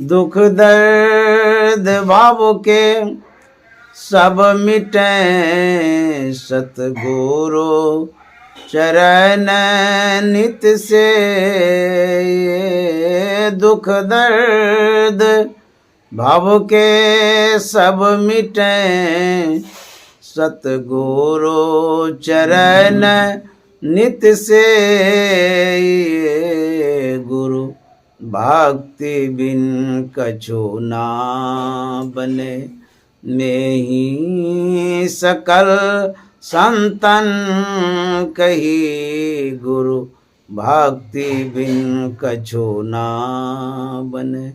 दुख दर्द भाव के सब मिटे सतगुरु चरण नित से। दुख दर्द भाव के सब मिटे सतगुरु चरण नित से। गुरु भक्ति बिन कछु ना बने, मैं ही सकल संतन कही। गुरु भक्ति बिन कछु ना बने।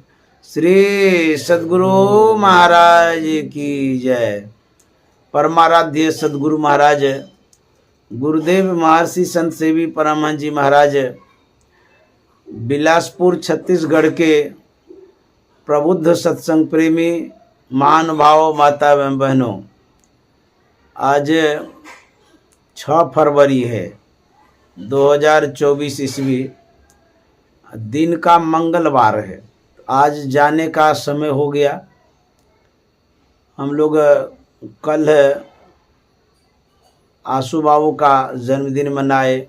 श्री सद्गुरु महाराज की जय। परमाराध्य सद्गुरु महाराज गुरुदेव महर्षि संत सेवी परमहंस जी महाराज बिलासपुर छत्तीसगढ़ के प्रबुद्ध सत्संग प्रेमी महानुभाव माता एवं बहनों, आज 6 फरवरी है 2024 ईस्वी, दिन का मंगलवार है। आज जाने का समय हो गया। हम लोग कल आशु बाबू का जन्मदिन मनाए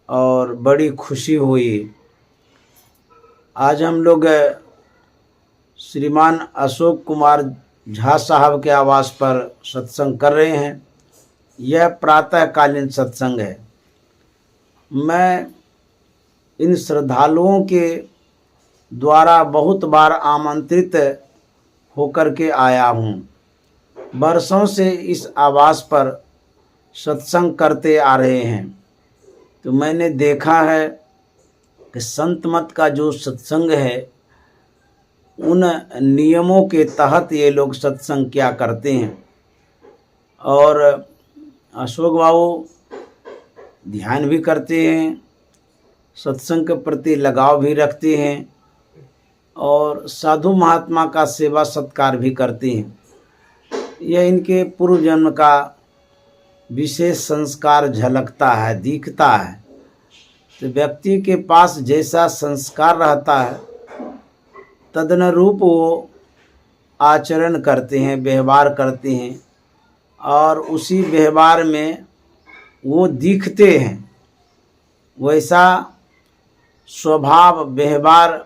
और बड़ी खुशी हुई। आज हम लोग श्रीमान अशोक कुमार झा साहब के आवास पर सत्संग कर रहे हैं। यह प्रातःकालीन सत्संग है। मैं इन श्रद्धालुओं के द्वारा बहुत बार आमंत्रित होकर के आया हूँ। वर्षों से इस आवास पर सत्संग करते आ रहे हैं, तो मैंने देखा है कि संत मत का जो सत्संग है, उन नियमों के तहत ये लोग सत्संग क्या करते हैं। और अशोक बाबू ध्यान भी करते हैं, सत्संग के प्रति लगाव भी रखते हैं और साधु महात्मा का सेवा सत्कार भी करते हैं। यह इनके पूर्व जन्म का विशेष संस्कार झलकता है, दिखता है। तो व्यक्ति के पास जैसा संस्कार रहता है तदनुरूप वो आचरण करते हैं, व्यवहार करते हैं और उसी व्यवहार में वो दिखते हैं। वैसा स्वभाव व्यवहार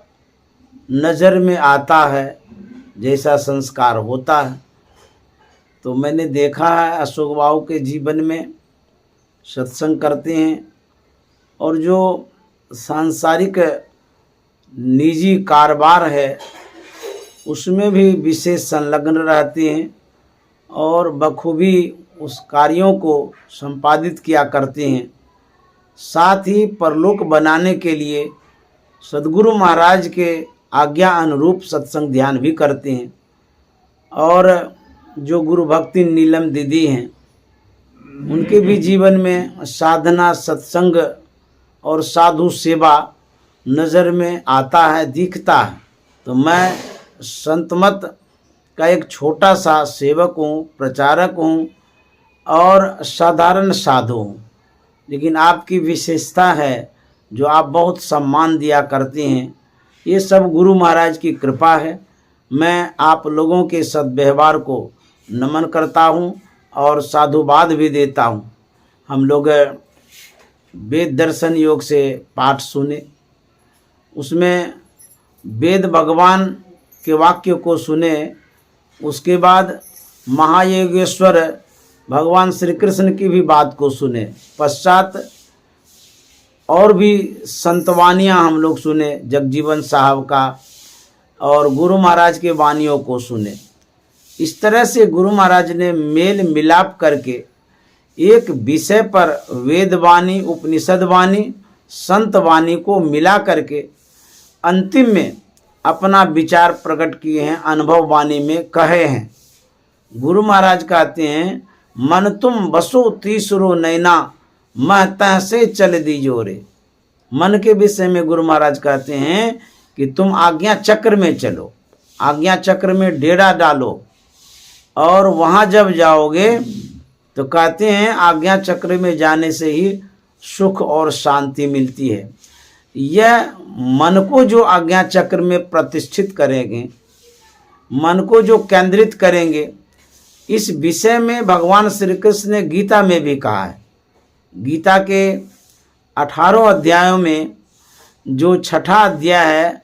नज़र में आता है जैसा संस्कार होता है। तो मैंने देखा है अशोक बाबू के जीवन में सत्संग करते हैं और जो सांसारिक निजी कारोबार है उसमें भी विशेष संलग्न रहते हैं और बखूबी उस कार्यों को संपादित किया करते हैं। साथ ही परलोक बनाने के लिए सद्गुरु महाराज के आज्ञा अनुरूप सत्संग ध्यान भी करते हैं। और जो गुरु भक्ति नीलम दीदी हैं, उनके भी जीवन में साधना, सत्संग और साधु सेवा नज़र में आता है, दिखता है। तो मैं संतमत का एक छोटा सा सेवक हूँ, प्रचारक हूँ और साधारण साधु हूँ। लेकिन आपकी विशेषता है जो आप बहुत सम्मान दिया करते हैं। ये सब गुरु महाराज की कृपा है। मैं आप लोगों के सद्व्यवहार को नमन करता हूँ और साधुवाद भी देता हूँ। हम लोग वेद दर्शन योग से पाठ सुने, उसमें वेद भगवान के वाक्य को सुने, उसके बाद महायोगेश्वर भगवान श्री कृष्ण की भी बात को सुने, पश्चात और भी संतवानियाँ हम लोग सुने, जगजीवन साहब का और गुरु महाराज के वानियों को सुने। इस तरह से गुरु महाराज ने मेल मिलाप करके एक विषय पर वेद वाणी, उपनिषद वाणी, संत वाणी को मिला करके अंतिम में अपना विचार प्रकट किए हैं, अनुभव वाणी में कहे हैं। गुरु महाराज कहते हैं, मन तुम बसो तीसरो नैना, मह तह से चल दीजो रे। मन के विषय में गुरु महाराज कहते हैं कि तुम आज्ञा चक्र में चलो, आज्ञा चक्र में डेरा डालो और वहाँ जब जाओगे तो कहते हैं आज्ञा चक्र में जाने से ही सुख और शांति मिलती है। यह मन को जो आज्ञा चक्र में प्रतिष्ठित करेंगे, मन को जो केंद्रित करेंगे, इस विषय में भगवान श्री कृष्ण ने गीता में भी कहा है। गीता के 18 अध्यायों में जो छठा अध्याय है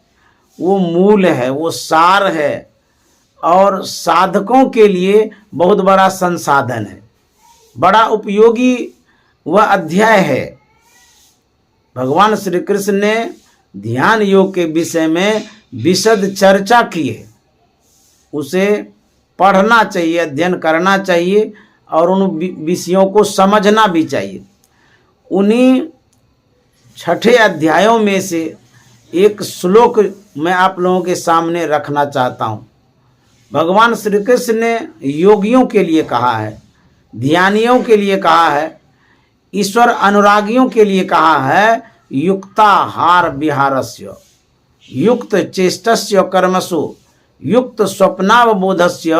वो मूल है, वो सार है और साधकों के लिए बहुत बड़ा संसाधन है, बड़ा उपयोगी वह अध्याय है। भगवान श्री कृष्ण ने ध्यान योग के विषय में विशद चर्चा की है। उसे पढ़ना चाहिए, अध्ययन करना चाहिए और उन विषयों को समझना भी चाहिए। उन्हीं छठे अध्यायों में से एक श्लोक मैं आप लोगों के सामने रखना चाहता हूँ। भगवान श्री कृष्ण ने योगियों के लिए कहा है, ध्यानियों के लिए कहा है, ईश्वर अनुरागियों के लिए कहा है, युक्ताहार विहारस्य युक्त चेष्टस्य कर्मसु युक्त स्वप्नावबोधस्य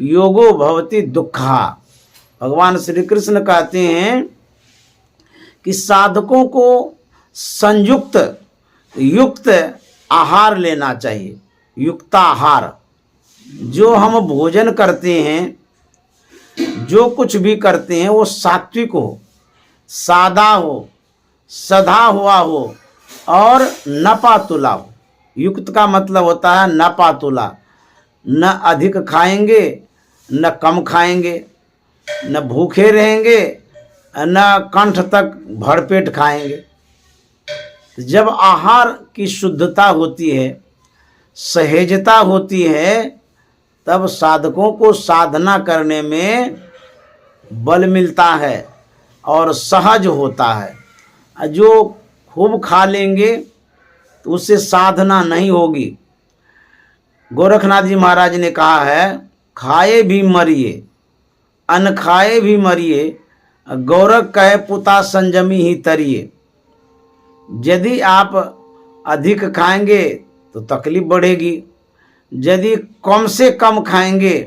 योगो भवति दुःखा। भगवान श्री कृष्ण कहते हैं कि साधकों को संयुक्त युक्त आहार लेना चाहिए। युक्ताहार, जो हम भोजन करते हैं, जो कुछ भी करते हैं वो सात्विक हो, सादा हो, सधा हुआ हो और नपातुला हो। युक्त का मतलब होता है नपातुला, न अधिक खाएंगे न कम खाएंगे, न भूखे रहेंगे न कंठ तक भरपेट खाएंगे। जब आहार की शुद्धता होती है, सहेजता होती है, तब साधकों को साधना करने में बल मिलता है और सहज होता है। जो खूब खा लेंगे तो उससे साधना नहीं होगी। गोरखनाथ जी महाराज ने कहा है, खाए भी मरिए अन खाए भी मरिए, गौरव कहे पुता संजमी ही तरिए। यदि आप अधिक खाएंगे तो तकलीफ बढ़ेगी, यदि कम से कम खाएंगे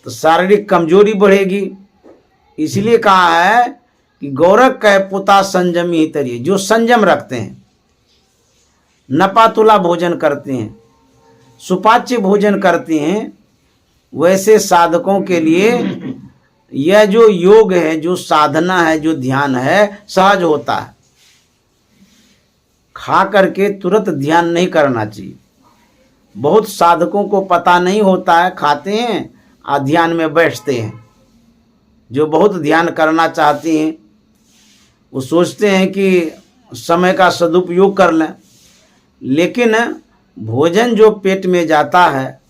तो शारीरिक कमजोरी बढ़ेगी। इसलिए कहा है कि गौरव कहे पुता संजमी ही तरिए। जो संयम रखते हैं, नपातुला भोजन करते हैं, सुपाच्य भोजन करते हैं, वैसे साधकों के लिए यह जो योग है, जो साधना है, जो ध्यान है, सहज होता है। खा करके तुरंत ध्यान नहीं करना चाहिए। बहुत साधकों को पता नहीं होता है, खाते हैं और ध्यान में बैठते हैं। जो बहुत ध्यान करना चाहते हैं वो सोचते हैं कि समय का सदुपयोग कर लें, लेकिन भोजन जो पेट में जाता है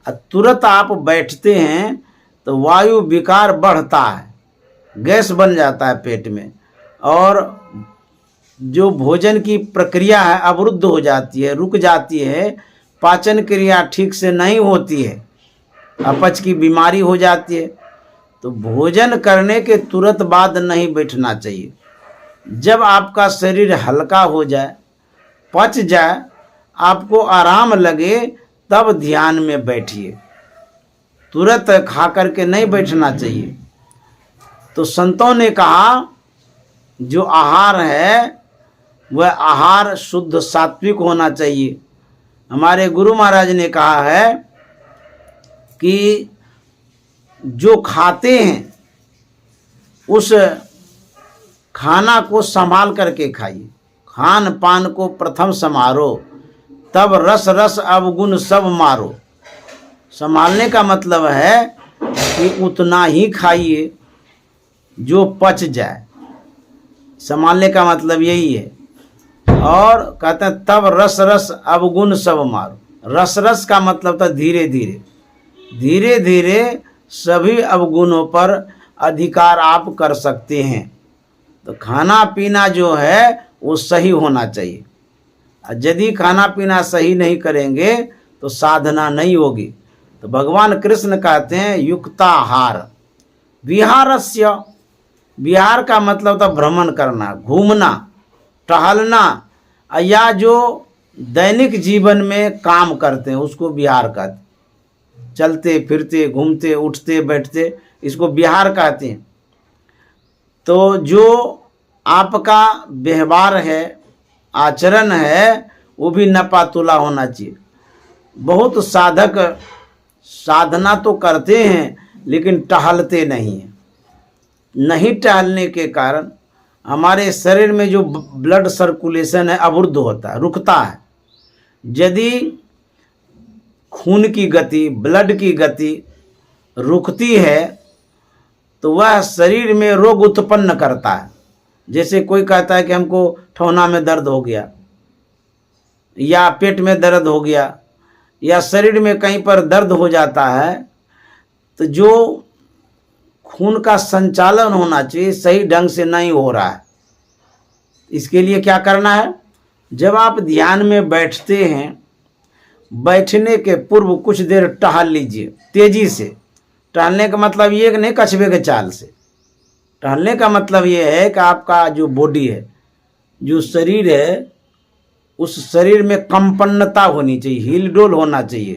तुरंत आप बैठते हैं तो वायु विकार बढ़ता है, गैस बन जाता है पेट में और जो भोजन की प्रक्रिया है अवरुद्ध हो जाती है, रुक जाती है, पाचन क्रिया ठीक से नहीं होती है, अपच की बीमारी हो जाती है। तो भोजन करने के तुरंत बाद नहीं बैठना चाहिए। जब आपका शरीर हल्का हो जाए, पच जाए, आपको आराम लगे, तब ध्यान में बैठिए। तुरंत खा करके नहीं बैठना चाहिए। तो संतों ने कहा जो आहार है वह आहार शुद्ध सात्विक होना चाहिए। हमारे गुरु महाराज ने कहा है कि जो खाते हैं उस खाना को संभाल करके खाइए। खान पान को प्रथम समारो, तब रस रस अवगुण सब मारो। संभालने का मतलब है कि उतना ही खाइए जो पच जाए। संभालने का मतलब यही है। और कहते हैं तब रस रस अवगुण सब मारो। रस रस का मतलब था धीरे धीरे, धीरे धीरे सभी अवगुणों पर अधिकार आप कर सकते हैं। तो खाना पीना जो है वो सही होना चाहिए। यदि खाना पीना सही नहीं करेंगे तो साधना नहीं होगी। तो भगवान कृष्ण कहते हैं युक्ताहार विहारस्य। विहार का मतलब था भ्रमण करना, घूमना, टहलना, या जो दैनिक जीवन में काम करते हैं उसको विहार कहते हैं। चलते फिरते, घूमते, उठते बैठते, इसको विहार कहते हैं। तो जो आपका व्यवहार है, आचरण है वो भी नपातुला होना चाहिए। बहुत साधक साधना तो करते हैं लेकिन टहलते नहीं हैं। नहीं टहलने के कारण हमारे शरीर में जो ब्लड सर्कुलेशन है अवरुद्ध होता है, रुकता है। यदि खून की गति, ब्लड की गति रुकती है तो वह शरीर में रोग उत्पन्न करता है। जैसे कोई कहता है कि हमको ठौना में दर्द हो गया या पेट में दर्द हो गया या शरीर में कहीं पर दर्द हो जाता है, तो जो खून का संचालन होना चाहिए सही ढंग से नहीं हो रहा है। इसके लिए क्या करना है? जब आप ध्यान में बैठते हैं, बैठने के पूर्व कुछ देर टहल लीजिए तेजी से। टहलने का मतलब ये कि नहीं कछुए के चाल से। टहलने का मतलब ये है कि आपका जो बॉडी है, जो शरीर है, उस शरीर में कंपन्नता होनी चाहिए, हिल डोल होना चाहिए।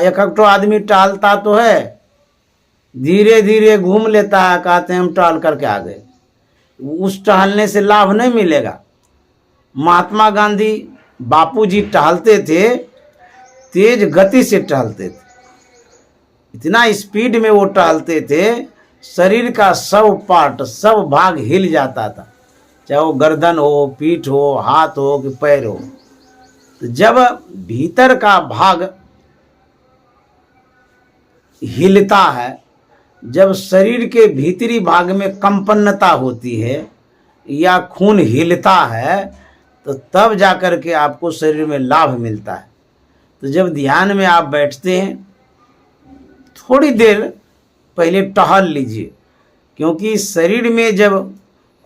एक तो आदमी टहलता तो है, धीरे धीरे घूम लेता है, कहते हैं हम टहल करके आ गए। उस टहलने से लाभ नहीं मिलेगा। महात्मा गांधी बापूजी टहलते थे, तेज गति से टहलते थे, इतना स्पीड में वो टहलते थे, शरीर का सब पार्ट, सब भाग हिल जाता था, चाहे वो गर्दन हो, पीठ हो, हाथ हो कि पैर हो। तो जब भीतर का भाग हिलता है, जब शरीर के भीतरी भाग में कंपन्नता होती है या खून हिलता है, तो तब जाकर के आपको शरीर में लाभ मिलता है। तो जब ध्यान में आप बैठते हैं, थोड़ी देर पहले टहल लीजिए, क्योंकि शरीर में जब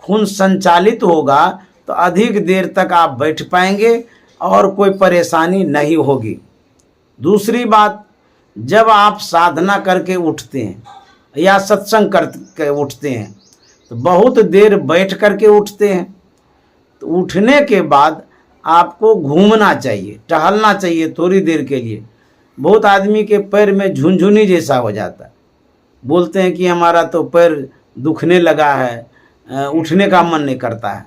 खून संचालित होगा तो अधिक देर तक आप बैठ पाएंगे और कोई परेशानी नहीं होगी। दूसरी बात, जब आप साधना करके उठते हैं या सत्संग करके उठते हैं तो बहुत देर बैठ करके उठते हैं, तो उठने के बाद आपको घूमना चाहिए, टहलना चाहिए थोड़ी देर के लिए। बहुत आदमी के पैर में झुनझुनी जैसा हो जाता है, बोलते हैं कि हमारा तो पैर दुखने लगा है, उठने का मन नहीं करता है।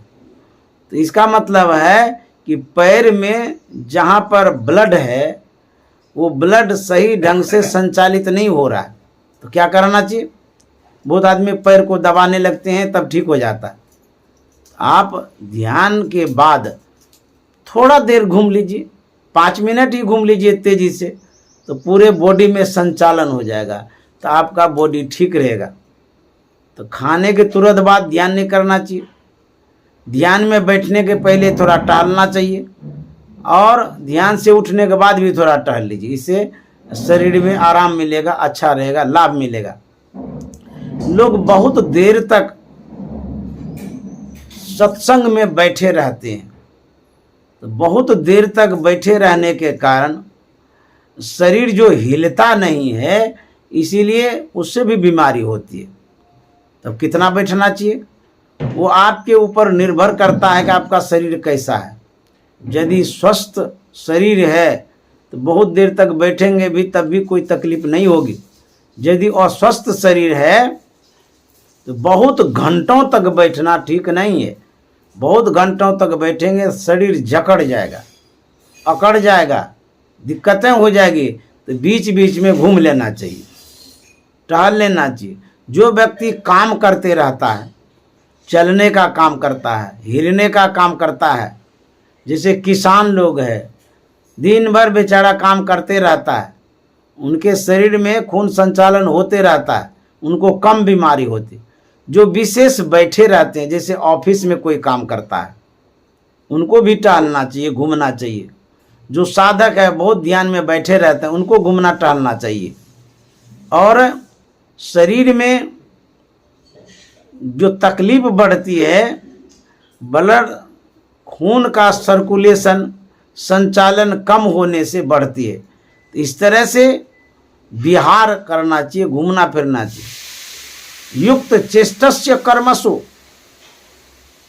तो इसका मतलब है कि पैर में जहाँ पर ब्लड है वो ब्लड सही ढंग से संचालित नहीं हो रहा है। तो क्या करना चाहिए? बहुत आदमी पैर को दबाने लगते हैं, तब ठीक हो जाता है। आप ध्यान के बाद थोड़ा देर घूम लीजिए, 5 मिनट ही घूम लीजिए तेजी से, तो पूरे बॉडी में संचालन हो जाएगा, तो आपका बॉडी ठीक रहेगा। तो खाने के तुरंत बाद ध्यान नहीं करना चाहिए। ध्यान में बैठने के पहले थोड़ा टहलना चाहिए और ध्यान से उठने के बाद भी थोड़ा टहल लीजिए। इससे शरीर में आराम मिलेगा, अच्छा रहेगा, लाभ मिलेगा। लोग बहुत देर तक सत्संग में बैठे रहते हैं, तो बहुत देर तक बैठे रहने के कारण शरीर जो हिलता नहीं है, इसीलिए उससे भी बीमारी होती है। तब कितना बैठना चाहिए वो आपके ऊपर निर्भर करता है कि आपका शरीर कैसा है। यदि स्वस्थ शरीर है तो बहुत देर तक बैठेंगे भी तब भी कोई तकलीफ नहीं होगी। यदि अस्वस्थ शरीर है तो बहुत घंटों तक बैठना ठीक नहीं है। बहुत घंटों तक बैठेंगे शरीर जकड़ जाएगा, अकड़ जाएगा, दिक्कतें हो जाएगी। तो बीच बीच में घूम लेना चाहिए, टहल लेना चाहिए। जो व्यक्ति काम करते रहता है, चलने का काम करता है, हिलने का काम करता है, जैसे किसान लोग हैं, दिन भर बेचारा काम करते रहता है, उनके शरीर में खून संचालन होते रहता है, उनको कम बीमारी होती। जो विशेष बैठे रहते हैं, जैसे ऑफिस में कोई काम करता है, उनको भी टहलना चाहिए, घूमना चाहिए। जो साधक है बहुत ध्यान में बैठे रहते हैं, उनको घूमना टहलना चाहिए। और शरीर में जो तकलीफ बढ़ती है, ब्लड खून का सर्कुलेशन संचालन कम होने से बढ़ती है। तो इस तरह से विहार करना चाहिए, घूमना फिरना चाहिए। युक्त चेष्टस्य कर्मसु,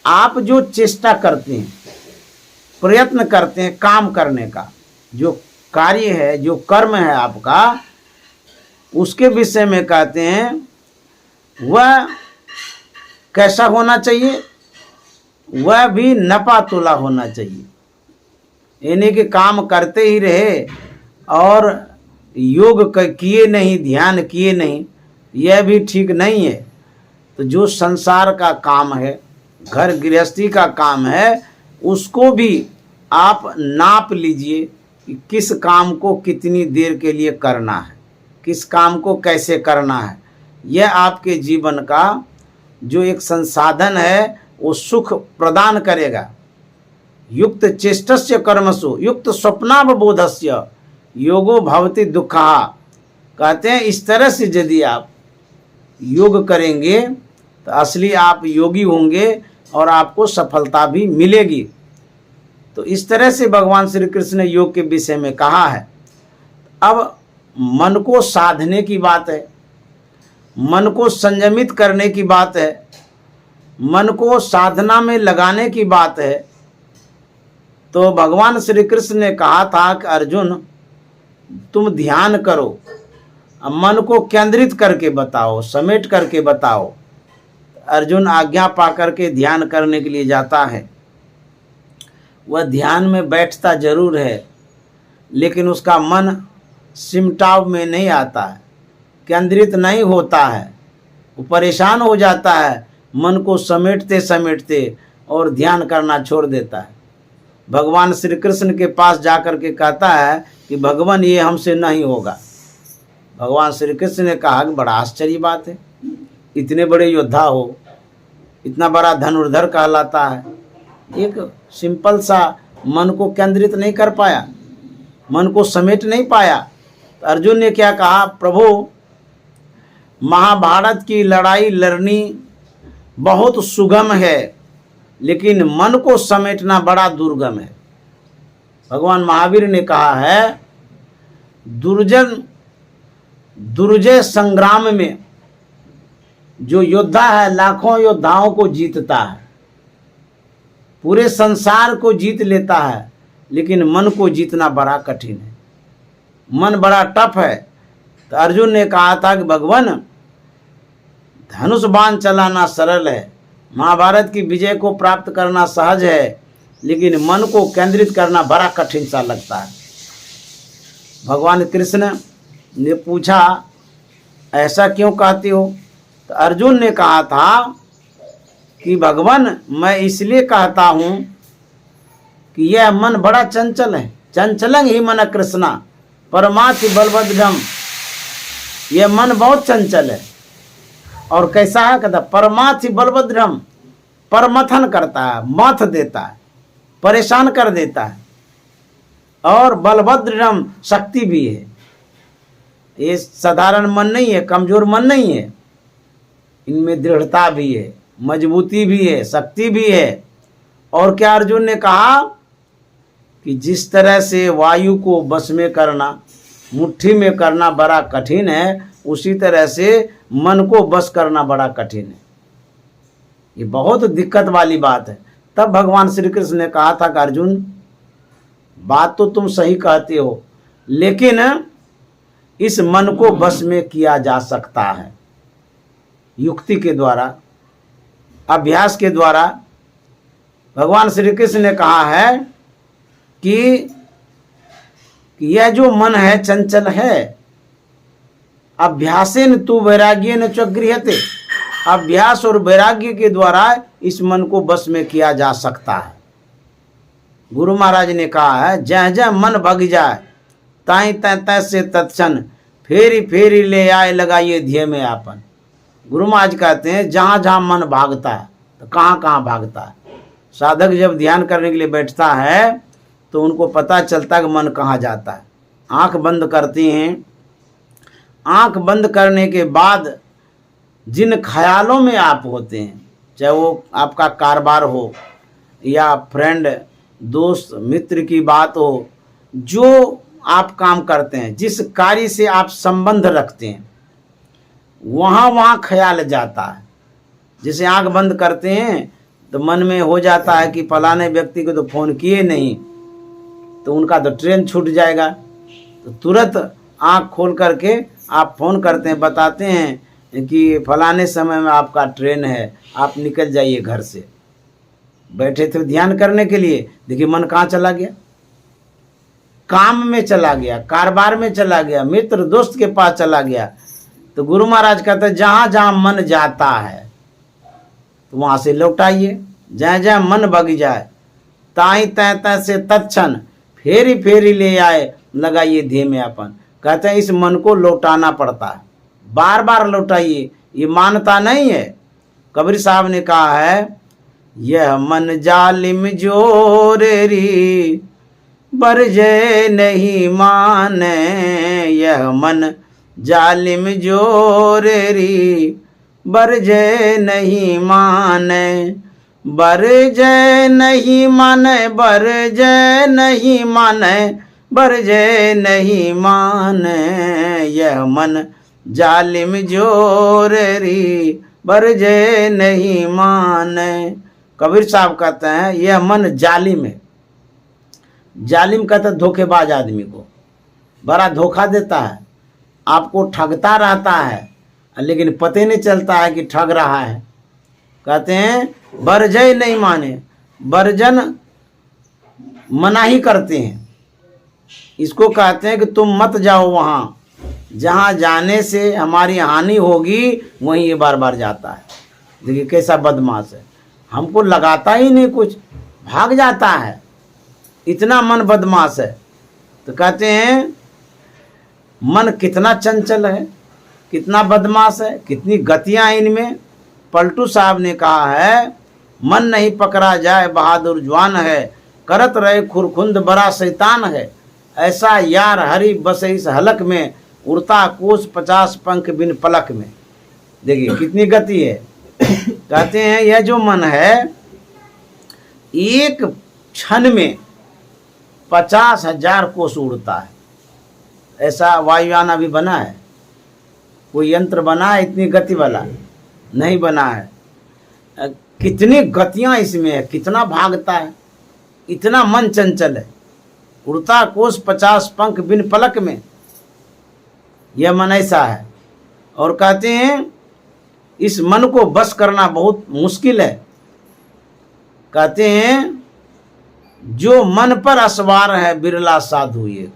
आप जो चेष्टा करते हैं, प्रयत्न करते हैं काम करने का, जो कार्य है, जो कर्म है आपका, उसके विषय में कहते हैं वह कैसा होना चाहिए? वह भी नपा तुला होना चाहिए। यानी कि काम करते ही रहे और योग किए नहीं, ध्यान किए नहीं, यह भी ठीक नहीं है। तो जो संसार का काम है, घर गृहस्थी का काम है, उसको भी आप नाप लीजिए कि किस काम को कितनी देर के लिए करना है, किस काम को कैसे करना है। यह आपके जीवन का जो एक संसाधन है वो सुख प्रदान करेगा। युक्त चेष्टस्य कर्मसु युक्त स्वप्नावबोधस्य योगो भवति दुःखः। कहते हैं इस तरह से यदि आप योग करेंगे तो असली आप योगी होंगे और आपको सफलता भी मिलेगी। तो इस तरह से भगवान श्री कृष्ण ने योग के विषय में कहा है। अब मन को साधने की बात है, मन को संयमित करने की बात है, मन को साधना में लगाने की बात है। तो भगवान श्री कृष्ण ने कहा था कि अर्जुन तुम ध्यान करो, मन को केंद्रित करके बताओ, समेट करके बताओ। अर्जुन आज्ञा पा करके ध्यान करने के लिए जाता है। वह ध्यान में बैठता जरूर है, लेकिन उसका मन सिमटाव में नहीं आता है, केंद्रित नहीं होता है, वो परेशान हो जाता है मन को समेटते समेटते और ध्यान करना छोड़ देता है। भगवान श्री कृष्ण के पास जाकर के कहता है कि भगवान ये हमसे नहीं होगा। भगवान श्री कृष्ण ने कहा कि बड़ा आश्चर्य बात है, इतने बड़े योद्धा हो, इतना बड़ा धनुर्धर कहलाता है, एक सिंपल सा मन को केंद्रित नहीं कर पाया, मन को समेट नहीं पाया। तो अर्जुन ने क्या कहा, प्रभु महाभारत की लड़ाई लड़नी बहुत सुगम है, लेकिन मन को समेटना बड़ा दुर्गम है। भगवान महावीर ने कहा है दुर्जय संग्राम में जो योद्धा है लाखों योद्धाओं को जीतता है, पूरे संसार को जीत लेता है, लेकिन मन को जीतना बड़ा कठिन है, मन बड़ा टफ है। तो अर्जुन ने कहा था कि भगवान धनुष बाण चलाना सरल है, महाभारत की विजय को प्राप्त करना सहज है, लेकिन मन को केंद्रित करना बड़ा कठिन सा लगता है। भगवान कृष्ण ने पूछा ऐसा क्यों कहते हो? तो अर्जुन ने कहा था कि भगवान मैं इसलिए कहता हूँ कि यह मन बड़ा चंचल है, चंचलं ही मन कृष्णा परमात्म बलभद्रम। यह मन बहुत चंचल है। और कैसा है? कहता परमात्म बलभद्रम, परमथन करता है, मथ देता है, परेशान कर देता है। और बलभद्रम शक्ति भी है, ये साधारण मन नहीं है, कमजोर मन नहीं है, इनमें दृढ़ता भी है, मजबूती भी है, शक्ति भी है। और क्या अर्जुन ने कहा कि जिस तरह से वायु को बस में करना, मुट्ठी में करना बड़ा कठिन है, उसी तरह से मन को बस करना बड़ा कठिन है। ये बहुत दिक्कत वाली बात है। तब भगवान श्री कृष्ण ने कहा था कि अर्जुन बात तो तुम सही कहते हो, लेकिन इस मन को बस में किया जा सकता है युक्ति के द्वारा, अभ्यास के द्वारा। भगवान श्री कृष्ण ने कहा है कि यह जो मन है चंचल है, अभ्यासेन तु वैराग्येन च गृह्यते। अभ्यास और वैराग्य के द्वारा इस मन को बस में किया जा सकता है। गुरु महाराज ने कहा है जह जह मन भग जाए ताई तय तय से तत्क्षण फेरी फेरी ले आए लगाइए ध्येय में आपन। गुरु महाराज कहते हैं जहाँ जहाँ मन भागता है तो कहाँ कहाँ भागता है। साधक जब ध्यान करने के लिए बैठता है तो उनको पता चलता है कि मन कहाँ जाता है। आंख बंद करती हैं, आंख बंद करने के बाद जिन ख्यालों में आप होते हैं, चाहे वो आपका कारोबार हो या फ्रेंड दोस्त मित्र की बात हो, जो आप काम करते हैं, जिस कार्य से आप संबंध रखते हैं, वहाँ वहाँ ख्याल जाता है। जैसे आंख बंद करते हैं तो मन में हो जाता है कि फलाने व्यक्ति को तो फ़ोन किए नहीं, तो उनका तो ट्रेन छूट जाएगा। तो तुरंत आंख खोल करके आप फ़ोन करते हैं, बताते हैं कि फलाने समय में आपका ट्रेन है, आप निकल जाइए घर से। बैठे थे ध्यान करने के लिए, देखिए मन कहाँ चला गया, काम में चला गया, कारोबार में चला गया, मित्र दोस्त के पास चला गया। तो गुरु महाराज कहते हैं जहाँ जहाँ मन जाता है तो वहाँ से लौटाइए, जहाँ जहाँ मन भग जाए ताई तय तय से तत्क्षण फेरी फेरी ले आए लगाइए ध्येय में अपन। कहते हैं इस मन को लौटाना पड़ता है, बार बार लौटाइए, ये मानता नहीं है। कबीर साहब ने कहा है यह मन जालिम जोरेरी बरजे नहीं माने, यह मन जालिम जोरेरी बरजे नहीं माने, बरजे नहीं माने, बरजे नहीं माने, बरजे नहीं माने, यह मन जालिम जोरेरी बरजे नहीं माने। कबीर साहब कहते हैं यह मन जालिम है। जालिम कहते हैं धोखेबाज आदमी को, बड़ा धोखा देता है, आपको ठगता रहता है लेकिन पता नहीं चलता है कि ठग रहा है। कहते हैं बरजय नहीं माने, बरजन मनाही करते हैं, इसको कहते हैं कि तुम मत जाओ वहाँ, जहाँ जाने से हमारी हानि होगी वहीं ये बार बार जाता है। देखिए कैसा बदमाश है, हमको लगाता ही नहीं कुछ, भाग जाता है, इतना मन बदमाश है। तो कहते हैं मन कितना चंचल है, कितना बदमाश है, कितनी गतियाँ इनमें। पलटू साहब ने कहा है मन नहीं पकड़ा जाए बहादुर जवान है, करत रहे खुरखुंद बड़ा शैतान है, ऐसा यार हरि बस इस हलक में, उड़ता कोस 50 पंख बिन पलक में। देखिए कितनी गति है। कहते हैं यह जो मन है एक क्षण में 50,000 कोस उड़ता है। ऐसा वायुयान अभी बना है, कोई यंत्र बना है इतनी गति वाला? नहीं बना है। कितनी गतियां इसमें है, कितना भागता है, इतना मन चंचल है। उड़ता कोस 50 पंख बिन पलक में, यह मन ऐसा है। और कहते हैं इस मन को बस करना बहुत मुश्किल है। कहते हैं जो मन पर असवार है बिरला साधु, ये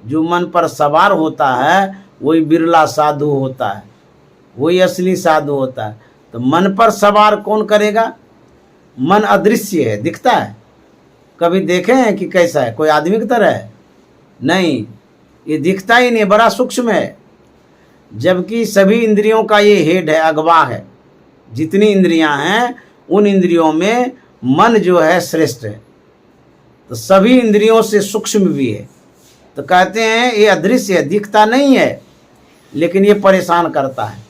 जो मन पर सवार होता है वही बिरला साधु होता है, वही असली साधु होता है। तो मन पर सवार कौन करेगा? मन अदृश्य है, दिखता है, कभी देखे हैं कि कैसा है? कोई आदमी की तरह है? नहीं, ये दिखता ही नहीं, बड़ा सूक्ष्म है। जबकि सभी इंद्रियों का ये हेड है, अगवा है। जितनी इंद्रियां हैं उन इंद्रियों में मन जो है श्रेष्ठ है, तो सभी इंद्रियों से सूक्ष्म भी है। तो कहते हैं ये अदृश्य है, दिखता नहीं है, लेकिन ये परेशान करता है,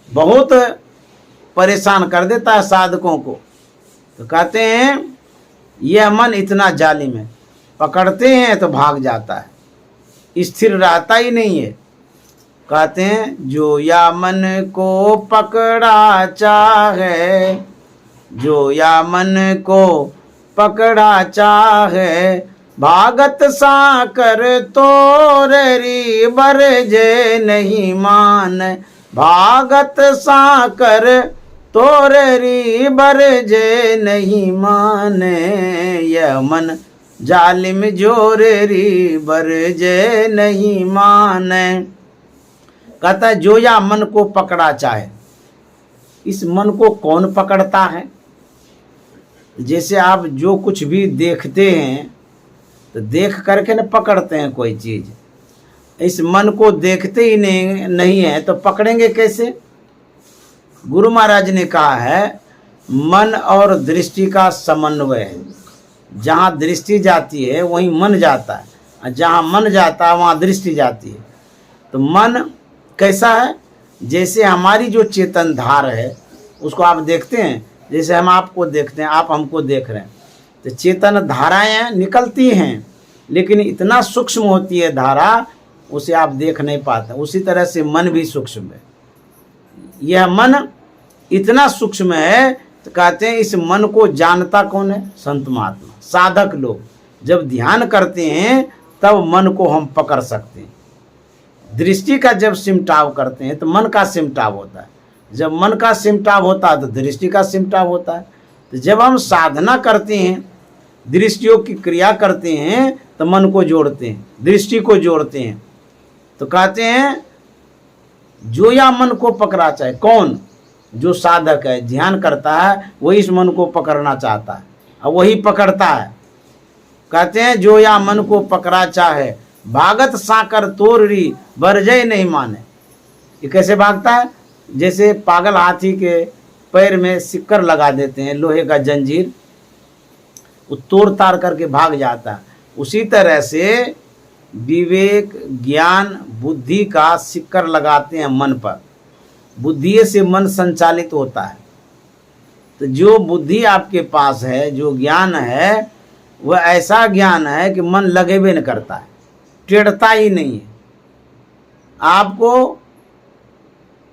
बहुत परेशान कर देता है साधकों को। तो कहते हैं यह मन इतना जालिम है, पकड़ते हैं तो भाग जाता है, स्थिर रहता ही नहीं है। कहते हैं जो या मन को पकड़ा चाहे, जो या मन को पकड़ा चाहे, भागत साकर तोररी बरजे नहीं मान, भागत साकर तोररी बरजे नहीं माने, यह मन जालिम जोररी बरजे नहीं माने। कहता है जो या मन को पकड़ा चाहे। इस मन को कौन पकड़ता है? जैसे आप जो कुछ भी देखते हैं तो देख करके न पकड़ते हैं कोई चीज़, इस मन को देखते ही नहीं है तो पकड़ेंगे कैसे? गुरु महाराज ने कहा है मन और दृष्टि का समन्वय है। जहाँ दृष्टि जाती है वहीं मन जाता है, और जहाँ मन जाता है वहाँ दृष्टि जाती है। तो मन कैसा है? जैसे हमारी जो चेतन धार है उसको आप देखते हैं, जैसे हम आपको देखते हैं, आप हमको देख रहे हैं, तो चेतन धाराएं निकलती हैं, लेकिन इतना सूक्ष्म होती है धारा, उसे आप देख नहीं पाते। उसी तरह से मन भी सूक्ष्म है। यह मन इतना सूक्ष्म है तो कहते हैं इस मन को जानता कौन है? संत महात्मा, साधक लोग। जब ध्यान करते हैं तब मन को हम पकड़ सकते हैं। दृष्टि का जब सिमटाव करते हैं तो मन का सिमटाव होता है, जब मन का सिमटाव होता है तो दृष्टि का सिमटाव होता है। तो जब हम साधना करते हैं, दृष्टि योग की क्रिया करते हैं, तो मन को जोड़ते हैं, दृष्टि को जोड़ते हैं। तो कहते हैं जो या मन को पकड़ा चाहे, कौन? जो साधक है, ध्यान करता है, वही इस मन को पकड़ना चाहता है और वही पकड़ता है। कहते हैं जो या मन को पकड़ा चाहे, भागत साकर तोररी बरजय नहीं माने। ये कैसे भागता है? जैसे पागल हाथी के पैर में सिक्कर लगा देते हैं, लोहे का जंजीर, वो तोड़ ताड़ करके भाग जाता है। उसी तरह से विवेक, ज्ञान, बुद्धि का सिक्कर लगाते हैं मन पर। बुद्धि से मन संचालित होता है। तो जो बुद्धि आपके पास है, जो ज्ञान है, वह ऐसा ज्ञान है कि मन लगेबे न करता है, टेढ़ता ही नहीं है, आपको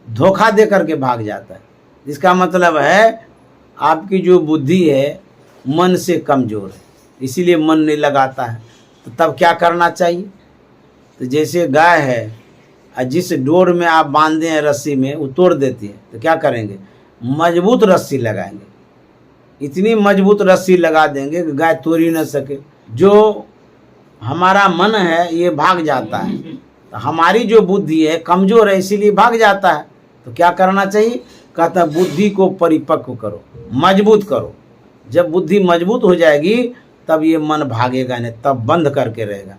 धोखा दे करके भाग जाता है। इसका मतलब है आपकी जो बुद्धि है मन से कमज़ोर है, इसीलिए मन नहीं लगाता है। तो तब क्या करना चाहिए? तो जैसे गाय है और जिस डोर में आप बांधे हैं रस्सी में, वो तोड़ देती है, तो क्या करेंगे? मजबूत रस्सी लगाएंगे, इतनी मजबूत रस्सी लगा देंगे कि गाय तोड़ ही न सके। जो हमारा मन है ये भाग जाता है, तो हमारी जो बुद्धि है कमज़ोर है, इसीलिए भाग जाता है। तो क्या करना चाहिए? कहता है बुद्धि को परिपक्व करो, मजबूत करो। जब बुद्धि मजबूत हो जाएगी तब ये मन भागेगा नहीं, तब बंद करके रहेगा।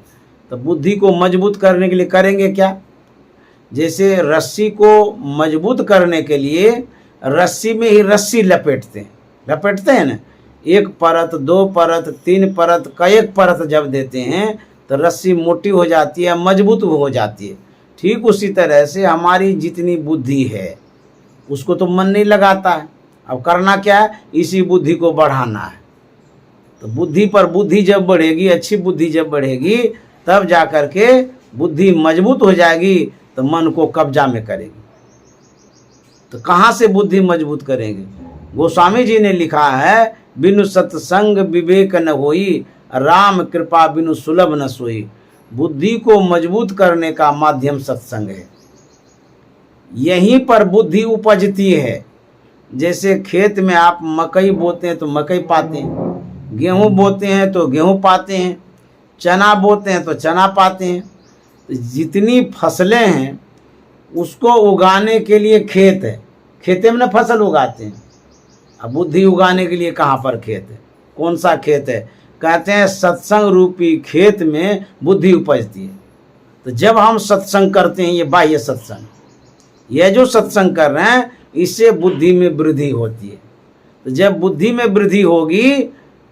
तो बुद्धि को मजबूत करने के लिए करेंगे क्या? जैसे रस्सी को मजबूत करने के लिए रस्सी में ही रस्सी लपेटते हैं ना, एक परत, दो परत, तीन परत, कई परत जब देते हैं तो रस्सी मोटी हो जाती है, मजबूत हो जाती है। ठीक उसी तरह से हमारी जितनी बुद्धि है उसको तो मन नहीं लगाता है। अब करना क्या है? इसी बुद्धि को बढ़ाना है। तो बुद्धि पर बुद्धि जब बढ़ेगी, अच्छी बुद्धि जब बढ़ेगी, तब जा कर के बुद्धि मजबूत हो जाएगी, तो मन को कब्जा में करेगी। तो कहाँ से बुद्धि मजबूत करेंगे? गोस्वामी जी ने लिखा है, बिनु सत्संग विवेक न होई, राम कृपा बिनु सुलभ न सोई। बुद्धि को मजबूत करने का माध्यम सत्संग है। यहीं पर बुद्धि उपजती है। जैसे खेत में आप मकई बोते हैं तो मकई पाते हैं, गेहूं बोते हैं तो गेहूं पाते हैं, चना बोते हैं तो चना पाते हैं। तो जितनी फसलें हैं उसको उगाने के लिए खेत है, खेते में न फसल उगाते हैं। अब बुद्धि उगाने के लिए कहाँ पर खेत है? कौन सा खेत है? कहते हैं सत्संग रूपी खेत में बुद्धि उपजती है। तो जब हम सत्संग करते हैं, ये बाह्य सत्संग, यह जो सत्संग कर रहे हैं, इससे बुद्धि में वृद्धि होती है। तो जब बुद्धि में वृद्धि होगी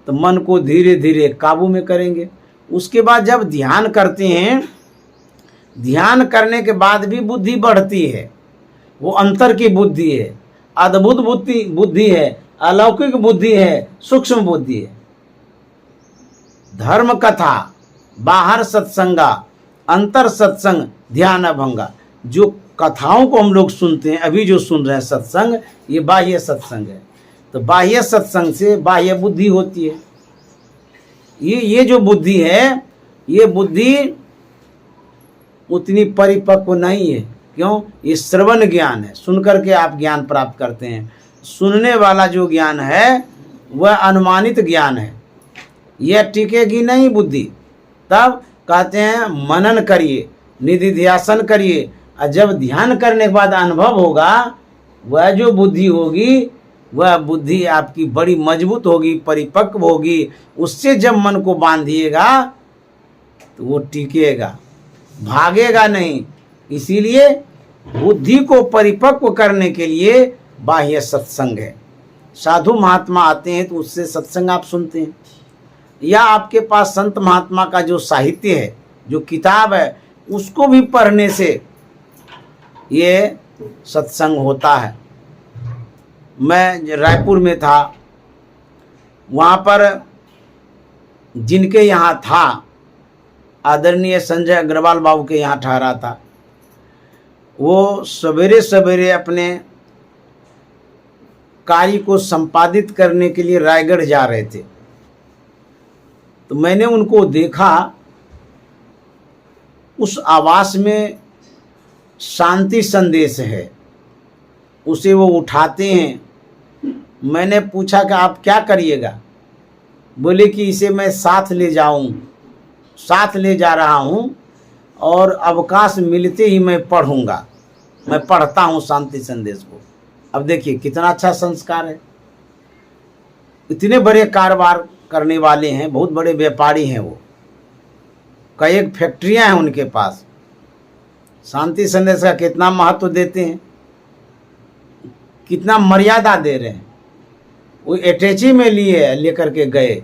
तो मन को धीरे धीरे काबू में करेंगे। उसके बाद जब ध्यान करते हैं, ध्यान करने के बाद भी बुद्धि बढ़ती है। वो अंतर की बुद्धि है, अद्भुत बुद्धि है, अलौकिक बुद्धि है, सूक्ष्म बुद्धि है। धर्म कथा, बाहर सत्संगा, अंतर सत्संग, ध्यान अभंगा। जो कथाओं को हम लोग सुनते हैं, अभी जो सुन रहे हैं सत्संग, ये बाह्य सत्संग है। तो बाह्य सत्संग से बाह्य बुद्धि होती है। ये जो बुद्धि है, ये बुद्धि उतनी परिपक्व नहीं है। क्यों? ये श्रवण ज्ञान है, सुन करके आप ज्ञान प्राप्त करते हैं। सुनने वाला जो ज्ञान है वह अनुमानित ज्ञान है, यह टिकेगी नहीं बुद्धि। तब कहते हैं मनन करिए, निधिध्यासन करिए, और जब ध्यान करने के बाद अनुभव होगा, वह जो बुद्धि होगी वह बुद्धि आपकी बड़ी मजबूत होगी, परिपक्व होगी। उससे जब मन को बांधिएगा तो वो टिकेगा, भागेगा नहीं। इसीलिए बुद्धि को परिपक्व करने के लिए बाह्य सत्संग है। साधु महात्मा आते हैं तो उससे सत्संग आप सुनते हैं, या आपके पास संत महात्मा का जो साहित्य है, जो किताब है, उसको भी पढ़ने से ये सत्संग होता है। मैं रायपुर में था, वहाँ पर जिनके यहाँ था, आदरणीय संजय अग्रवाल बाबू के यहाँ ठहरा था, वो सवेरे सवेरे अपने कार्य को संपादित करने के लिए रायगढ़ जा रहे थे। तो मैंने उनको देखा, उस आवास में शांति संदेश है, उसे वो उठाते हैं मैंने पूछा कि आप क्या करिएगा? बोले कि इसे मैं साथ ले जा रहा हूँ और अवकाश मिलते ही मैं पढ़ूंगा। मैं पढ़ता हूँ शांति संदेश को। अब देखिए कितना अच्छा संस्कार है। इतने बड़े कारोबार करने वाले हैं, बहुत बड़े व्यापारी हैं वो, कई फैक्ट्रियां हैं उनके पास। शांति संदेश का कितना महत्व देते हैं, कितना मर्यादा दे रहे हैं। वो अटैची में लेकर के गए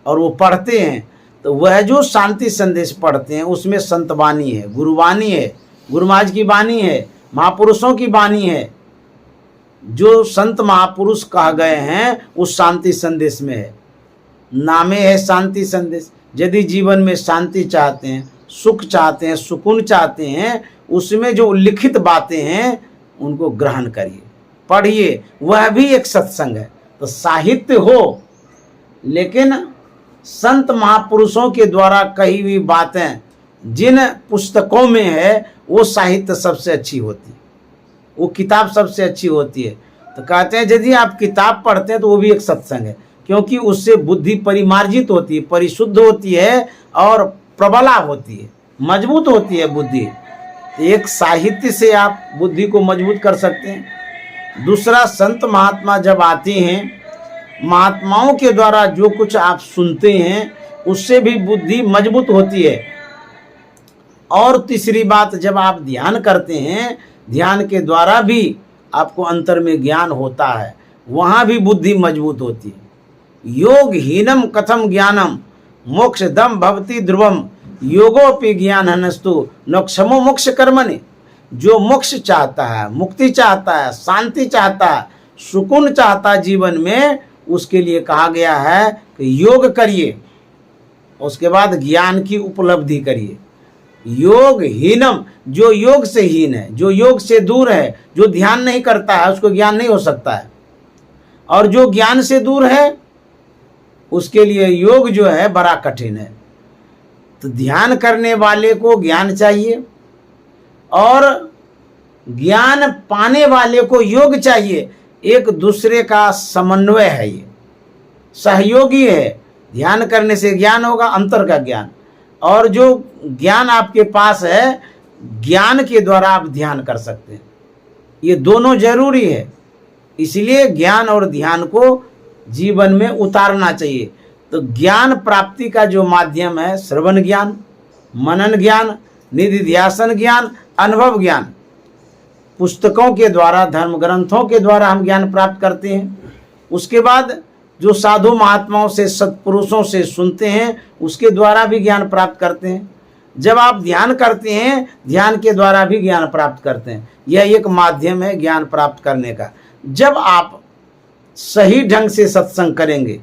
और वो पढ़ते हैं। तो वह जो शांति संदेश पढ़ते हैं उसमें संतवाणी है, गुरुवाणी है, गुरु महाराज की वाणी है, महापुरुषों की वाणी है। जो संत महापुरुष कह गए हैं उस शांति संदेश में है। नामे है शांति संदेश। यदि जीवन में शांति चाहते हैं, सुख चाहते हैं, सुकून चाहते हैं, उसमें जो लिखित बातें हैं उनको ग्रहण करिए, पढ़िए। वह भी एक सत्संग है। तो साहित्य हो, लेकिन संत महापुरुषों के द्वारा कही हुई बातें जिन पुस्तकों में है वो साहित्य सबसे अच्छी होती है, वो किताब सबसे अच्छी होती है। तो कहते हैं यदि आप किताब पढ़ते हैं तो वो भी एक सत्संग है, क्योंकि उससे बुद्धि परिमार्जित होती है, परिशुद्ध होती है और प्रबला होती है, मजबूत होती है बुद्धि। तो एक साहित्य से आप बुद्धि को मजबूत कर सकते हैं। दूसरा, संत महात्मा जब आते हैं, महात्माओं के द्वारा जो कुछ आप सुनते हैं उससे भी बुद्धि मजबूत होती है। और तीसरी बात, जब आप ध्यान करते हैं, ध्यान के द्वारा भी आपको अंतर में ज्ञान होता है, वहाँ भी बुद्धि मजबूत होती है। योग हीनम कथम ज्ञानम मोक्ष दम भवति ध्रुवम योगोपि ज्ञान हनस्तु नक्षमो मोक्ष कर्मणि। जो मोक्ष चाहता है, मुक्ति चाहता है, शांति चाहता है, सुकून चाहता है जीवन में, उसके लिए कहा गया है कि योग करिए, उसके बाद ज्ञान की उपलब्धि करिए। योग हीनम, जो योग से हीन है, जो योग से दूर है, जो ध्यान नहीं करता है, उसको ज्ञान नहीं हो सकता है। और जो ज्ञान से दूर है उसके लिए योग जो है बड़ा कठिन है। तो ध्यान करने वाले को ज्ञान चाहिए और ज्ञान पाने वाले को योग चाहिए। एक दूसरे का समन्वय है, ये सहयोगी है। ध्यान करने से ज्ञान होगा, अंतर का ज्ञान, और जो ज्ञान आपके पास है, ज्ञान के द्वारा आप ध्यान कर सकते हैं। ये दोनों जरूरी है। इसलिए ज्ञान और ध्यान को जीवन में उतारना चाहिए। तो ज्ञान प्राप्ति का जो माध्यम है, श्रवण ज्ञान, मनन ज्ञान, निधिध्यासन ज्ञान, अनुभव ज्ञान। पुस्तकों के द्वारा, धर्म ग्रंथों के द्वारा हम ज्ञान प्राप्त करते हैं। उसके बाद जो साधु महात्माओं से, सत्पुरुषों से सुनते हैं, उसके द्वारा भी ज्ञान प्राप्त करते हैं। जब आप ध्यान करते हैं, ध्यान के द्वारा भी ज्ञान प्राप्त करते हैं। यह एक माध्यम है ज्ञान प्राप्त करने का। जब आप सही ढंग से सत्संग करेंगे,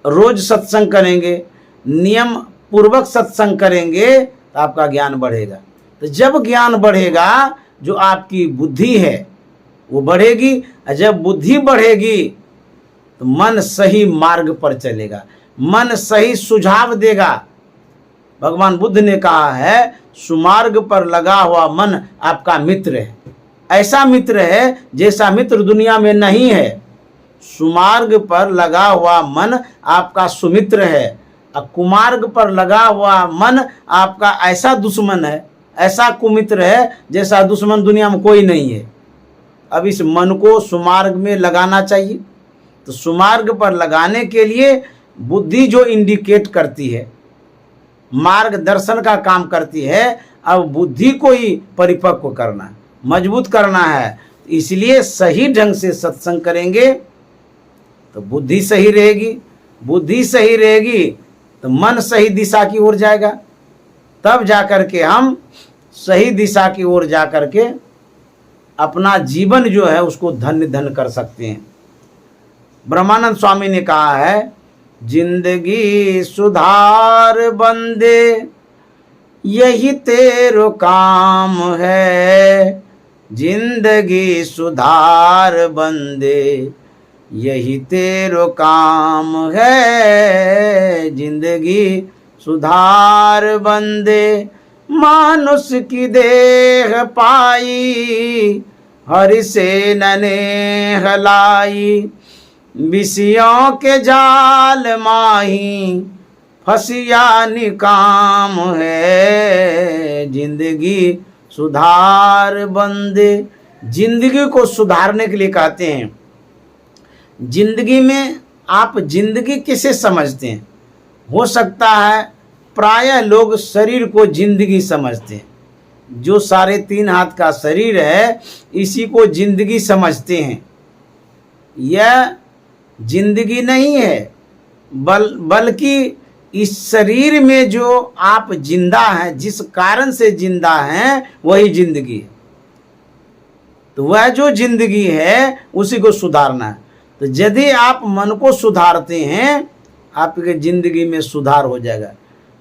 रोज सत्संग करेंगे, नियम पूर्वक सत्संग करेंगे, तो आपका ज्ञान बढ़ेगा। तो जब ज्ञान बढ़ेगा, जो आपकी बुद्धि है वो बढ़ेगी। और जब बुद्धि बढ़ेगी तो मन सही मार्ग पर चलेगा, मन सही सुझाव देगा। भगवान बुद्ध ने कहा है, सुमार्ग पर लगा हुआ मन आपका मित्र है। ऐसा मित्र है जैसा मित्र दुनिया में नहीं है। सुमार्ग पर लगा हुआ मन आपका सुमित्र है, और कुमार्ग पर लगा हुआ मन आपका ऐसा दुश्मन है, ऐसा कुमित्र है जैसा दुश्मन दुनिया में कोई नहीं है। अब इस मन को सुमार्ग में लगाना चाहिए। तो सुमार्ग पर लगाने के लिए बुद्धि जो इंडिकेट करती है, मार्गदर्शन का काम करती है, अब बुद्धि को ही परिपक्व करना है, मजबूत करना है। इसलिए सही ढंग से सत्संग करेंगे तो बुद्धि सही रहेगी, बुद्धि सही रहेगी तो मन सही दिशा की ओर जाएगा। तब जाकर के हम सही दिशा की ओर जाकर के अपना जीवन जो है उसको धन्य धन्य कर सकते हैं। ब्रह्मानंद स्वामी ने कहा है, जिंदगी सुधार बंदे यही तेरो काम है, जिंदगी सुधार बंदे यही तेरो काम है, जिंदगी सुधार बंदे। मानुष की देह पाई हरि से नने हलाई, विषयों के जाल माही फसिया निकाम है। जिंदगी सुधार बंदे, जिंदगी को सुधारने के लिए कहते हैं। जिंदगी में आप जिंदगी किसे समझते हैं? हो सकता है प्रायः लोग शरीर को जिंदगी समझते हैं। जो 3.5 हाथ का शरीर है इसी को जिंदगी समझते हैं। यह जिंदगी नहीं है, बल्कि इस शरीर में जो आप जिंदा हैं, जिस कारण से जिंदा हैं, वही जिंदगी है। तो वह जो जिंदगी है उसी को सुधारना है। तो यदि आप मन को सुधारते हैं, आपके जिंदगी में सुधार हो जाएगा।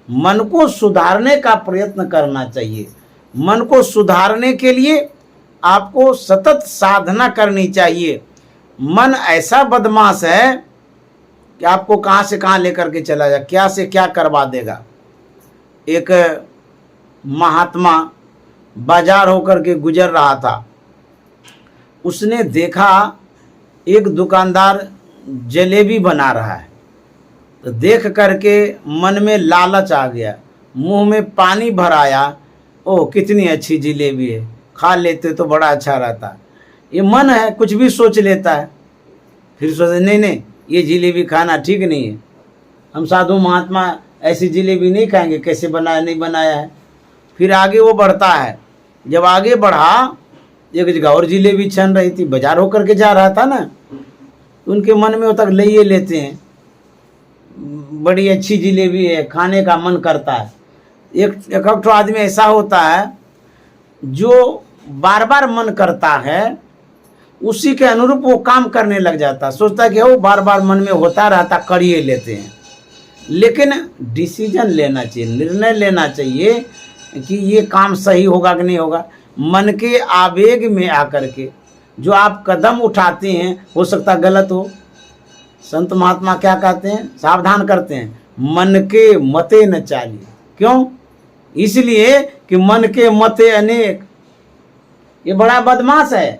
मन को सुधारने का प्रयत्न करना चाहिए। मन को सुधारने के लिए आपको सतत साधना करनी चाहिए। मन ऐसा बदमाश है कि आपको कहाँ से कहाँ लेकर के चला जाए, क्या से क्या करवा देगा। एक महात्मा बाजार होकर के गुजर रहा था। उसने देखा एक दुकानदार जलेबी बना रहा है। तो देख करके मन में लालच आ गया, मुंह में पानी भर आया। ओह कितनी अच्छी जलेबी है, खा लेते तो बड़ा अच्छा रहता। ये मन है, कुछ भी सोच लेता है। फिर सोचे नहीं, ये जलेबी खाना ठीक नहीं है, हम साधु महात्मा ऐसी जलेबी नहीं खाएंगे, कैसे बनाया नहीं बनाया है। फिर आगे वो बढ़ता है। जब आगे बढ़ा, एक जगह और जलेबी छन रही थी, बाजार होकर के जा रहा था ना, उनके मन में होता ले ये लेते हैं, बड़ी अच्छी जलेबी है, खाने का मन करता है। एक आदमी ऐसा होता है जो बार बार मन करता है, उसी के अनुरूप वो काम करने लग जाता है। सोचता है कि वो बार बार मन में होता रहता, करिए लेते हैं। लेकिन डिसीजन लेना चाहिए, निर्णय लेना चाहिए कि ये काम सही होगा कि नहीं होगा। मन के आवेग में आकर के जो आप कदम उठाते हैं, हो सकता गलत हो। संत महात्मा क्या कहते हैं, सावधान करते हैं, मन के मते न चालिए। क्यों? इसलिए कि मन के मते अनेक, ये बड़ा बदमाश है।